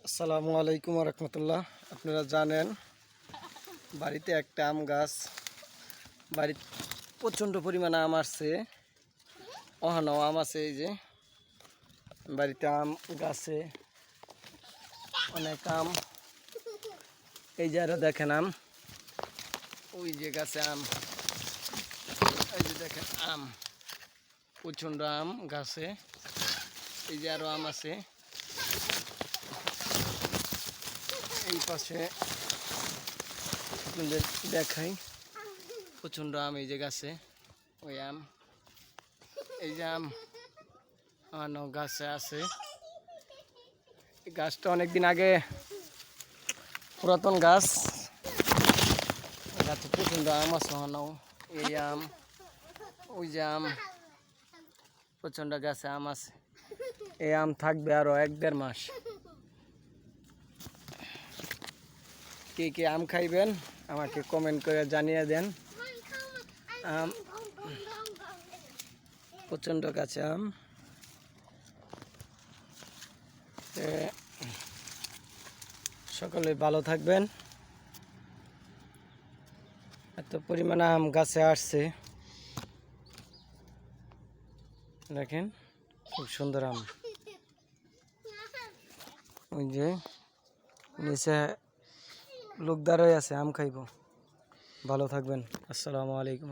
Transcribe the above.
আসসালামু আলাইকুম রহমতুল্লাহ। আপনারা জানেন বাড়িতে একটা আম গাছ, বাড়িতে প্রচণ্ড পরিমাণে আম আসছে। অহানাও আম আছে, এই যে বাড়িতে আম গাছে অনেক আম। এই যে আরো দেখেন আম, ওই যে গাছে আম, এই যে দেখেন আম, প্রচণ্ড আম গাছে। এই যে আরো আম আছে, এই পাশে আপনাদের দেখাই প্রচণ্ড আম। এই যে গাছে ওই আম, এই যে আম আনো গাছে আছে। এই গাছটা অনেকদিন আগে পুরাতন গাছ, গাছে প্রচণ্ড আম আছে। আনো এই আম, ওই যে আম, প্রচণ্ড গাছে আম আছে। এই আম থাকবে আরো 1-1.5 মাস। কে কে আম খাইবেন আমাকে কমেন্ট করে জানিয়ে দেন। আম প্রচণ্ড গাছে আম। সকলে ভালো থাকবেন। এত পরিমাণে আম গাছে আসছে, দেখেন খুব সুন্দর আম। ওই যে নিচে লোক দাঁড়ায় আছে আম খাইব। ভালো থাকবেন। আসসালামু আলাইকুম।